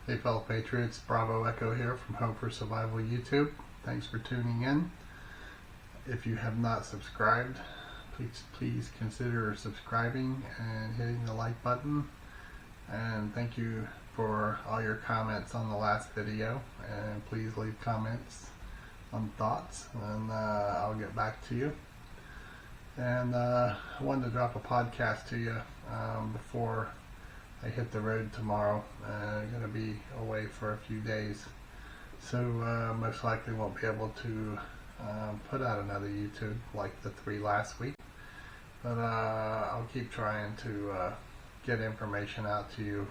Hey fellow patriots, Bravo Echo here from Hope for Survival YouTube. Thanks for tuning in. If you have not subscribed, please consider subscribing and hitting the like button. And thank you for all your comments on the last video. And please leave comments on thoughts and I'll get back to you. And I wanted to drop a podcast to you before I hit the road tomorrow. I'm going to be away for a few days, so most likely won't be able to put out another YouTube like the 3 last week, but I'll keep trying to get information out to you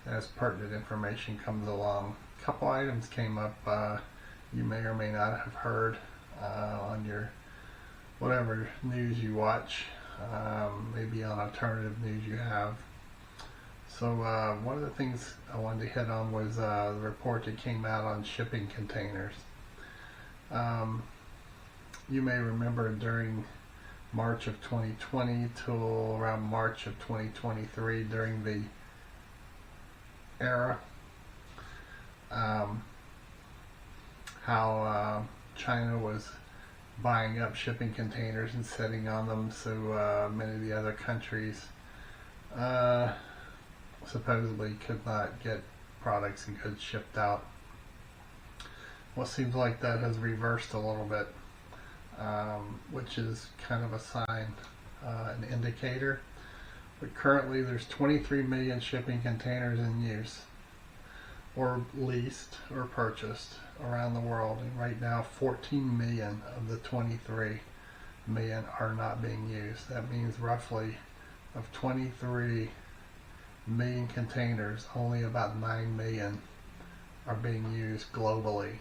as pertinent information comes along. A couple items came up you may or may not have heard on your whatever news you watch, maybe on alternative news you have. So one of the things I wanted to hit on was the report that came out on shipping containers. You may remember during March of 2020 till around March of 2023, during the era, how China was buying up shipping containers and sitting on them, so many of the other countries supposedly could not get products and goods shipped out. Well, it seems like that has reversed a little bit, which is kind of a sign, an indicator. But currently there's 23 million shipping containers in use, or leased or purchased around the world, and right now 14 million of the 23 million are not being used. That means roughly of 23 million containers, only about 9 million are being used globally.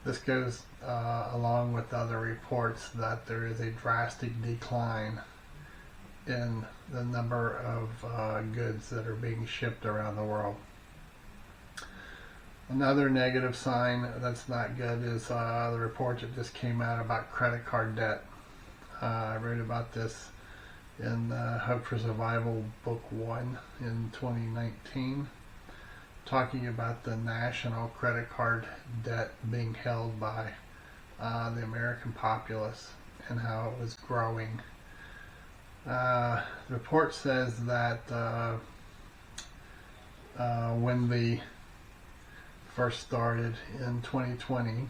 This goes along with other reports that there is a drastic decline in the number of goods that are being shipped around the world. Another negative sign that's not good is the report that just came out about credit card debt. I wrote about this in Hope for Survival Book 1 in 2019, talking about the national credit card debt being held by the American populace and how it was growing. The report says that when the first started in 2020,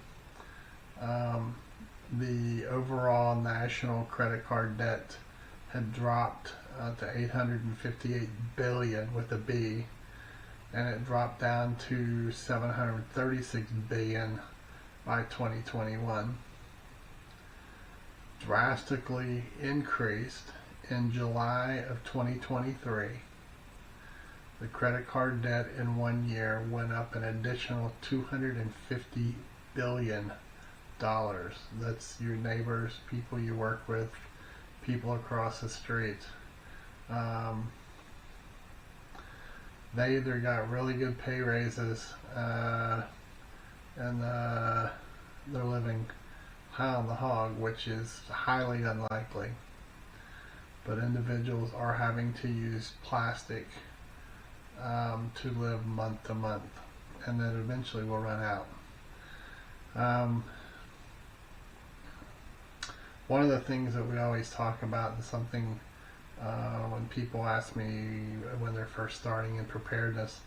the overall national credit card debt had dropped to 858 billion with a B, and it dropped down to 736 billion by 2021. Drastically increased in July of 2023. The credit card debt in 1 year went up an additional $250 billion. That's your neighbors, people you work with, people across the street. They either got really good pay raises and they're living high on the hog, which is highly unlikely. But individuals are having to use plastic to live month to month, and then eventually will run out. One of the things that we always talk about, and something when people ask me when they're first starting in preparedness,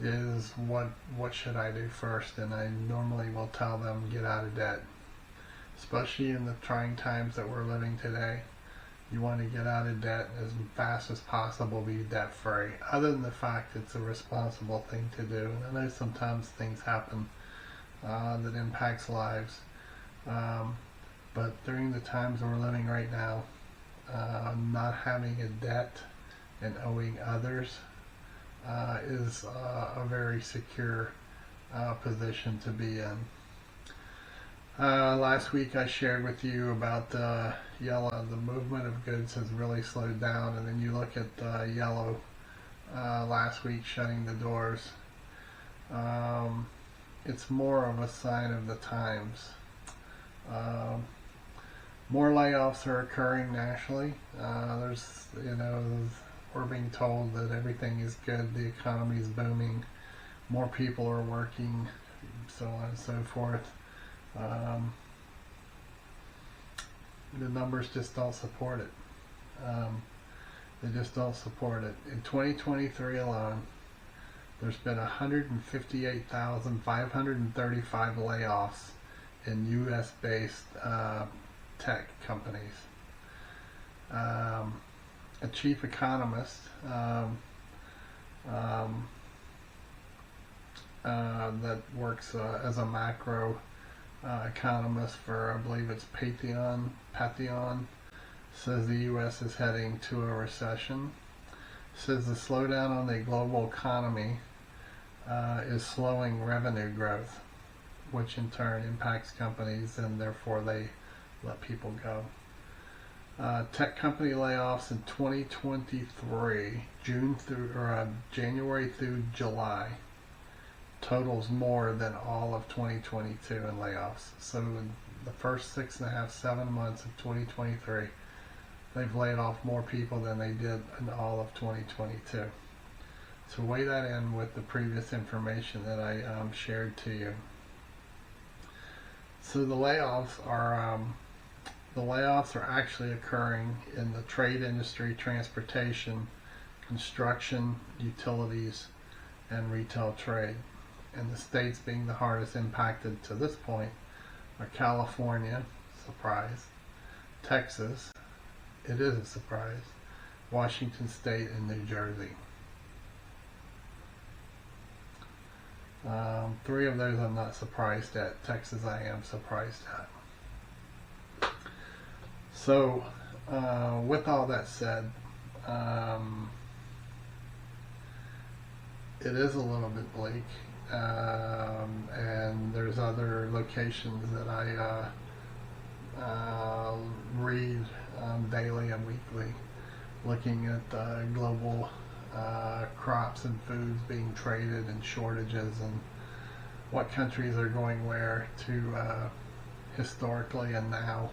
is what should I do first? And I normally will tell them, get out of debt. Especially in the trying times that we're living today, you want to get out of debt as fast as possible, be debt free. Other than the fact it's a responsible thing to do, and I know sometimes things happen that impacts lives, but during the times that we're living right now, not having a debt and owing others is a very secure position to be in. Last week I shared with you about yellow. The movement of goods has really slowed down, and then you look at yellow last week shutting the doors. It's more of a sign of the times. More layoffs are occurring nationally. We're being told that everything is good, the economy is booming, more people are working, so on and so forth. The numbers just don't support it. They just don't support it. In 2023 alone, there's been 158,535 layoffs in U.S.-based tech companies. A chief economist that works as a macro economist for, I believe it's Patheon, says the U.S. is heading to a recession. Says the slowdown on the global economy is slowing revenue growth, which in turn impacts companies, and therefore they let people go. Tech company layoffs in 2023, January through July, totals more than all of 2022 in layoffs. So in the first 7 months of 2023, they've laid off more people than they did in all of 2022. So weigh that in with the previous information that I shared to you. So the layoffs are actually occurring in the trade industry, transportation, construction, utilities, and retail trade. And the states being the hardest impacted to this point are California, surprise, Texas, it is a surprise, Washington State, and New Jersey. 3 of those I'm not surprised at. Texas I am surprised at. So, with all that said, it is a little bit bleak, and there's other locations that I read daily and weekly, looking at global crops and foods being traded and shortages, and what countries are going where to historically and now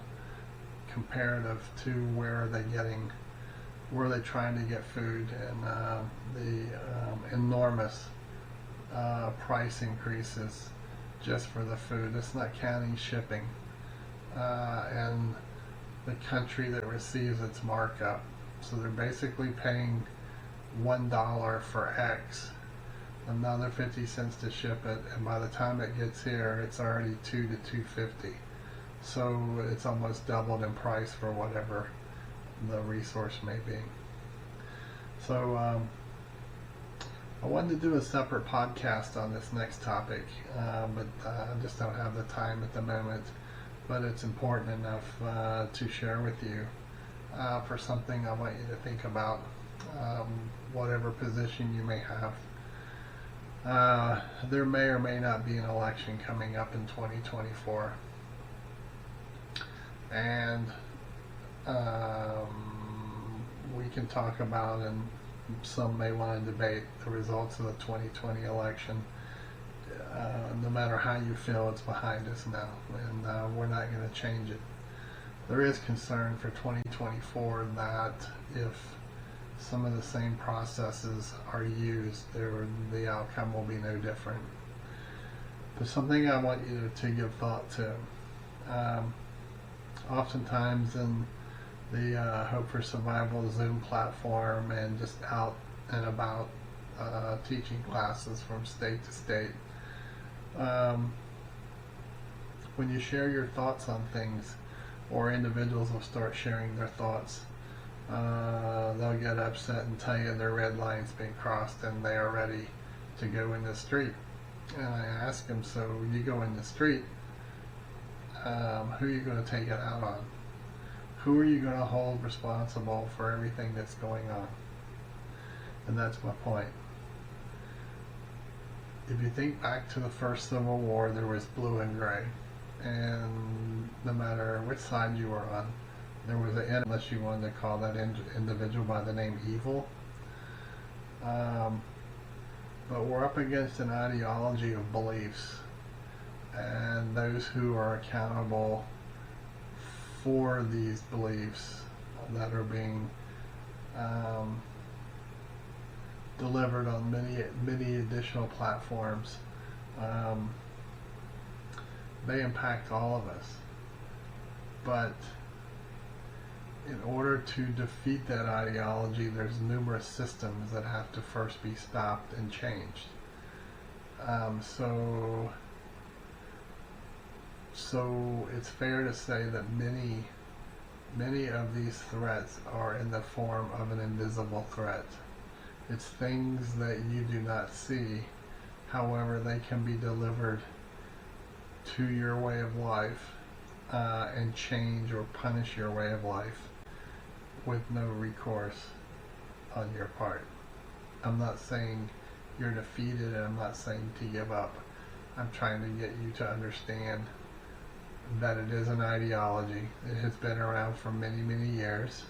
comparative to where are they trying to get food, and the enormous price increases just for the food. It's not counting shipping and the country that receives its markup. So they're basically paying $1 for X, another 50 cents to ship it, and by the time it gets here, it's already $2 to $2.50. So it's almost doubled in price for whatever the resource may be. So I wanted to do a separate podcast on this next topic, but I just don't have the time at the moment. But it's important enough to share with you for something I want you to think about, whatever position you may have. There may or may not be an election coming up in 2024. And we can talk about, and some may want to debate, the results of the 2020 election. No matter how you feel, it's behind us now, and we're not going to change it. There is concern for 2024 that if some of the same processes are used, the outcome will be no different. There's something I want you to give thought to. Oftentimes in the Hope for Survival Zoom platform, and just out and about teaching classes from state to state, when you share your thoughts on things, or individuals will start sharing their thoughts, they'll get upset and tell you their red line's been crossed and they are ready to go in the street. And I ask them, so when you go in the street, who are you going to take it out on? Who are you going to hold responsible for everything that's going on? And that's my point. If you think back to the first Civil War, there was blue and gray. And no matter which side you were on, there was an enemy, unless you wanted to call that individual by the name evil. But we're up against an ideology of beliefs, and those who are accountable for these beliefs that are being delivered on many additional platforms. They impact all of us. But in order to defeat that ideology, there's numerous systems that have to first be stopped and changed. So it's fair to say that many of these threats are in the form of an invisible threat. It's things that you do not see, however they can be delivered to your way of life and change or punish your way of life with no recourse on your part. I'm not saying you're defeated, and I'm not saying to give up. I'm trying to get you to understand that it is an ideology. It has been around for many years,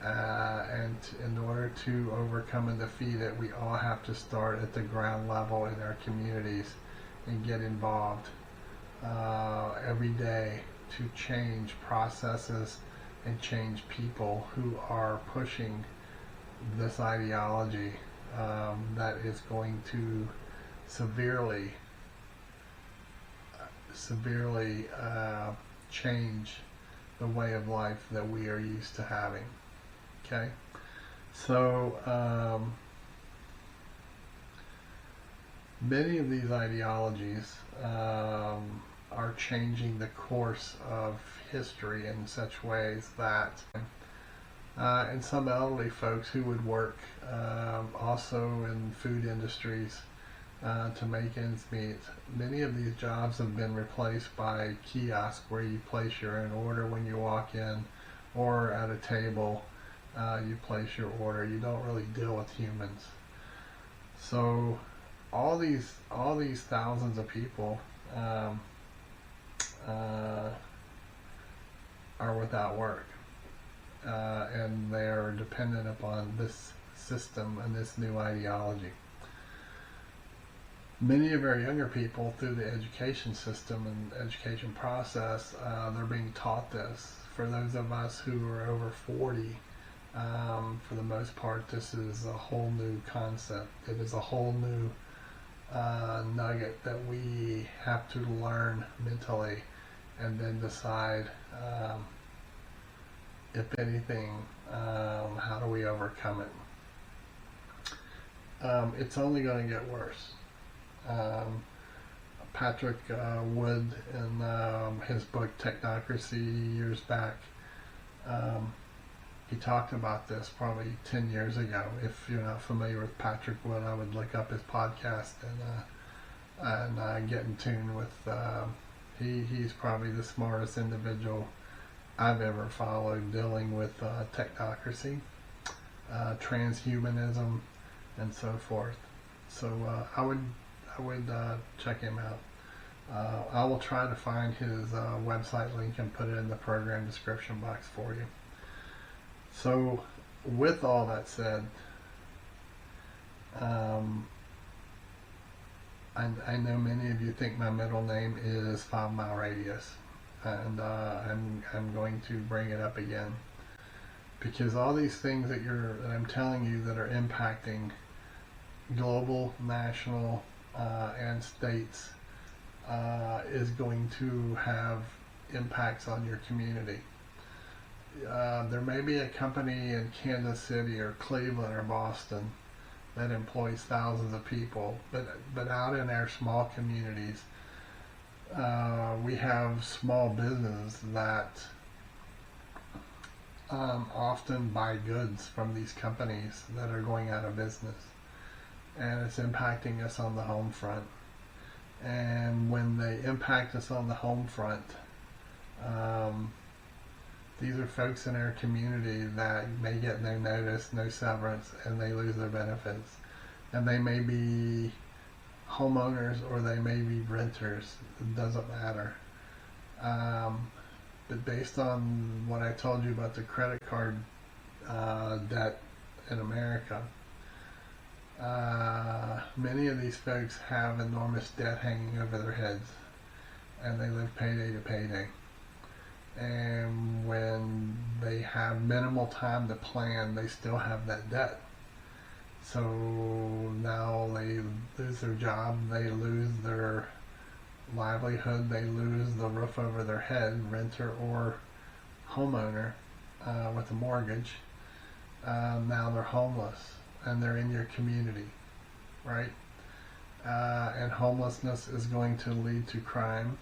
and in order to overcome and defeat it, we all have to start at the ground level in our communities and get involved every day to change processes and change people who are pushing this ideology that is going to severely change the way of life that we are used to having. Okay, so many of these ideologies are changing the course of history in such ways that and some elderly folks who would work also in food industries to make ends meet, many of these jobs have been replaced by kiosks where you place your own order when you walk in, or at a table you place your order. You don't really deal with humans. So all these thousands of people are without work, and they are dependent upon this system and this new ideology. Many of our younger people, through the education system and education process, they're being taught this. For those of us who are over 40, for the most part, this is a whole new concept. It is a whole new nugget that we have to learn mentally and then decide, if anything, how do we overcome it. It's only going to get worse. Patrick Wood, in his book Technocracy years back, he talked about this probably 10 years ago. If you're not familiar with Patrick Wood, I would look up his podcast and get in tune with. He's probably the smartest individual I've ever followed dealing with technocracy, transhumanism, and so forth. So I would check him out. I will try to find his website link and put it in the program description box for you. So with all that said, I know many of you think my middle name is 5 Mile Radius, and I'm going to bring it up again, because all these things that I'm telling you that are impacting global, national, and states is going to have impacts on your community. There may be a company in Kansas City or Cleveland or Boston that employs thousands of people, but out in our small communities, we have small businesses that often buy goods from these companies that are going out of business, and it's impacting us on the home front. And when they impact us on the home front, these are folks in our community that may get no notice, no severance, and they lose their benefits. And they may be homeowners or they may be renters. It doesn't matter. But based on what I told you about the credit card debt in America, many of these folks have enormous debt hanging over their heads, and they live payday to payday. And when they have minimal time to plan, they still have that debt. So now they lose their job, they lose their livelihood, they lose the roof over their head, renter or homeowner with a mortgage. Now they're homeless and they're in your community, right? And homelessness is going to lead to crime.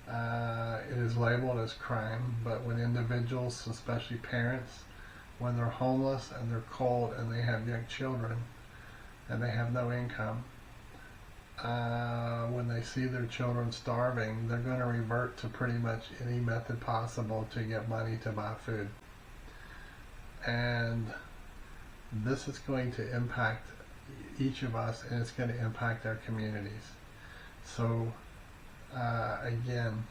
It is labeled as crime, but when individuals, especially parents, when they're homeless and they're cold and they have young children and they have no income, when they see their children starving, they're going to revert to pretty much any method possible to get money to buy food. And this is going to impact each of us, and it's going to impact our communities. So again,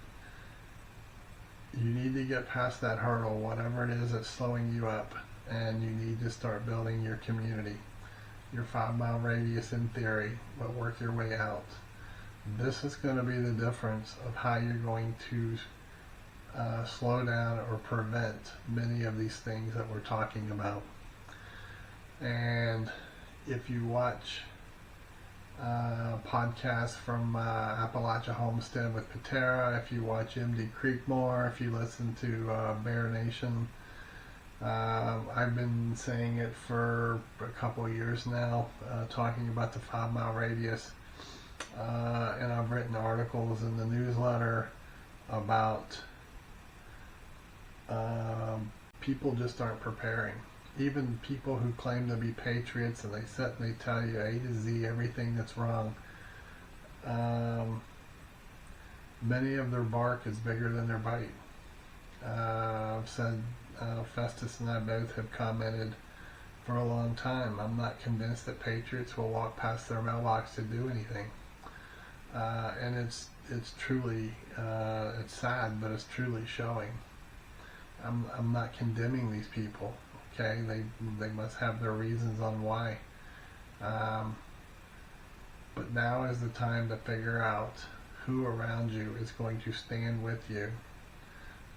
you need to get past that hurdle, whatever it is that's slowing you up, and you need to start building your community, your 5-mile radius in theory, but work your way out. This is going to be the difference of how you're going to slow down or prevent many of these things that we're talking about. And if you watch podcasts from Appalachia Homestead with Patera, if you watch MD Creekmore, if you listen to Bear Nation, I've been saying it for a couple of years now, talking about the 5-mile radius, and I've written articles in the newsletter about people just aren't preparing. Even people who claim to be patriots, and they sit and they tell you A to Z everything that's wrong. Many of their bark is bigger than their bite. I've said, Festus and I both have commented for a long time, I'm not convinced that patriots will walk past their mailbox to do anything. And it's truly, it's sad, but it's truly showing. I'm not condemning these people. Okay, they must have their reasons on why. But now is the time to figure out who around you is going to stand with you.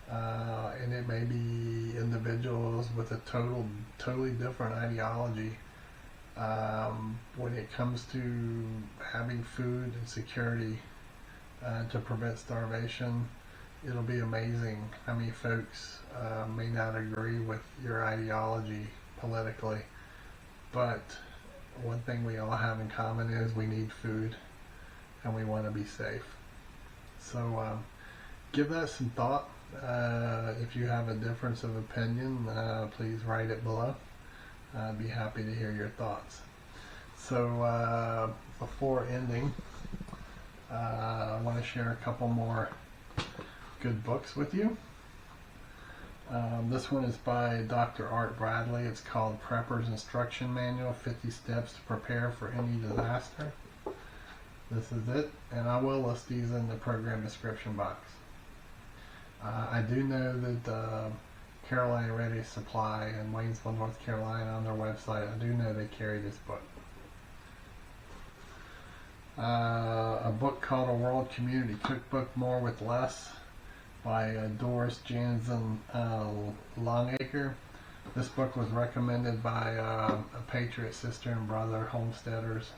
And it may be individuals with a totally different ideology. When it comes to having food and security to prevent starvation, it'll be amazing how many folks may not agree with your ideology politically, but one thing we all have in common is we need food and we want to be safe. So give that some thought. If you have a difference of opinion, please write it below. I'd be happy to hear your thoughts. So before ending, I want to share a couple more good books with you. This one is by Dr. Art Bradley. It's called Prepper's Instruction Manual, 50 Steps to Prepare for Any Disaster. This is it, and I will list these in the program description box. I do know that Carolina Ready Supply in Waynesville, North Carolina, on their website, I do know they carry this book. A book called A World Community Cookbook, More with Less, by Doris, Janzen, Longacre. This book was recommended by a Patriot sister and brother, homesteaders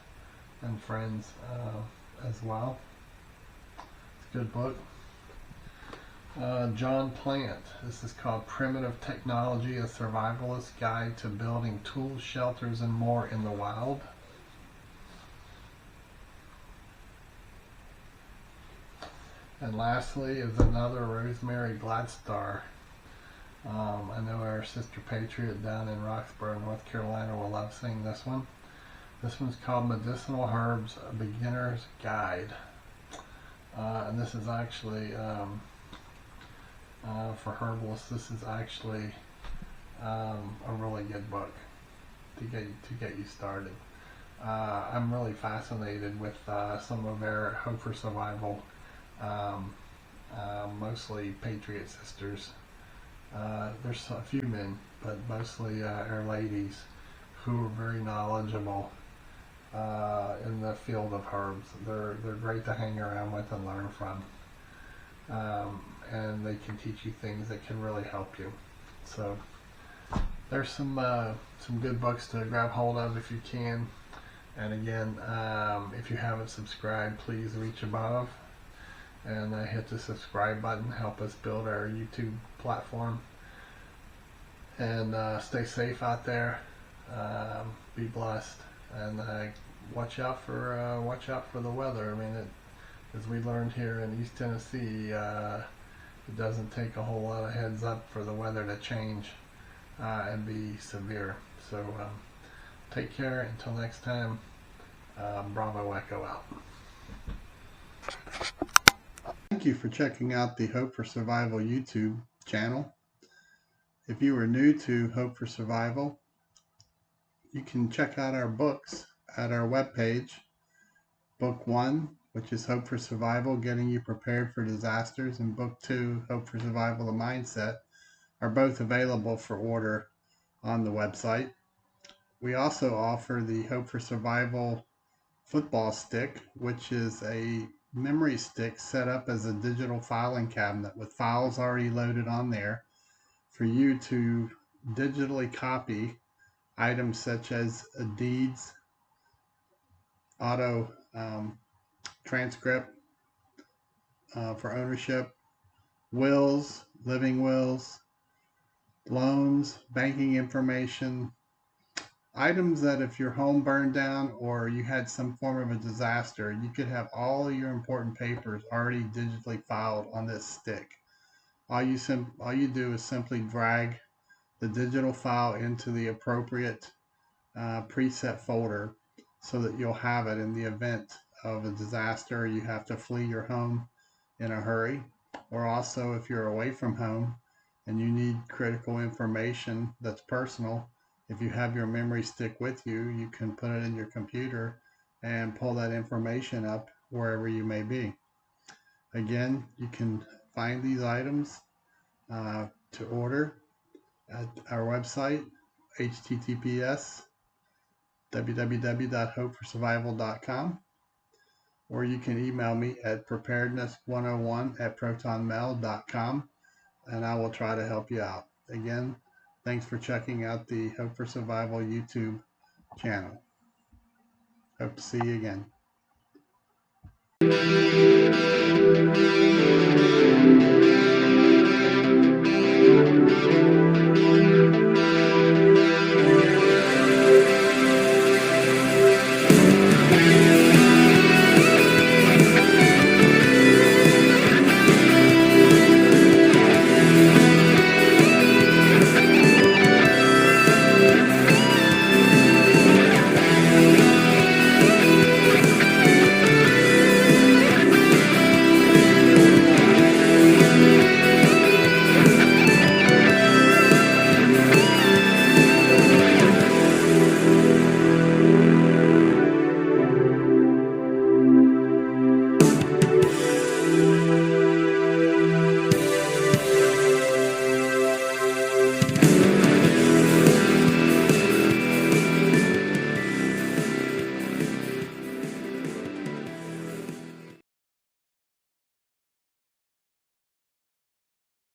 and friends as well. It's a good book. John Plant. This is called Primitive Technology, A Survivalist Guide to Building Tools, Shelters, and More in the Wild. And lastly is another Rosemary, Gladstar. I know our sister Patriot down in Roxborough, North Carolina will love seeing this one. This one's called Medicinal Herbs, A Beginner's Guide. And this is actually, for herbalists, this is actually a really good book to get you started. I'm really fascinated with some of our Hope for Survival, mostly Patriot sisters. There's a few men, but mostly our ladies who are very knowledgeable in the field of herbs. They're great to hang around with and learn from, and they can teach you things that can really help you. So there's some good books to grab hold of if you can. And again, if you haven't subscribed, please reach above and hit the subscribe button. Help us build our YouTube platform. And stay safe out there. Be blessed, and watch out for the weather. I mean, as we learned here in East Tennessee, it doesn't take a whole lot of heads up for the weather to change and be severe. So take care until next time. Bravo Echo out. Thank you for checking out the Hope for Survival YouTube channel. If you are new to Hope for Survival, you can check out our books at our webpage. Book 1, which is Hope for Survival, Getting You Prepared for Disasters, and Book 2, Hope for Survival, The Mindset, are both available for order on the website. We also offer the Hope for Survival football stick, which is a memory stick set up as a digital filing cabinet with files already loaded on there for you to digitally copy items such as deeds, auto transcript for ownership, wills, living wills, loans, banking information, items that if your home burned down or you had some form of a disaster, you could have all your important papers already digitally filed on this stick. All you do is simply drag the digital file into the appropriate preset folder so that you'll have it in the event of a disaster. You have to flee your home in a hurry, or also if you're away from home and you need critical information that's personal. If you have your memory stick with you, you can put it in your computer and pull that information up wherever you may be. Again, you can find these items to order at our website, https://www.hopeforsurvival.com, or you can email me at preparedness101@protonmail.com, and I will try to help you out. Again, thanks for checking out the Hope for Survival YouTube channel. Hope to see you again.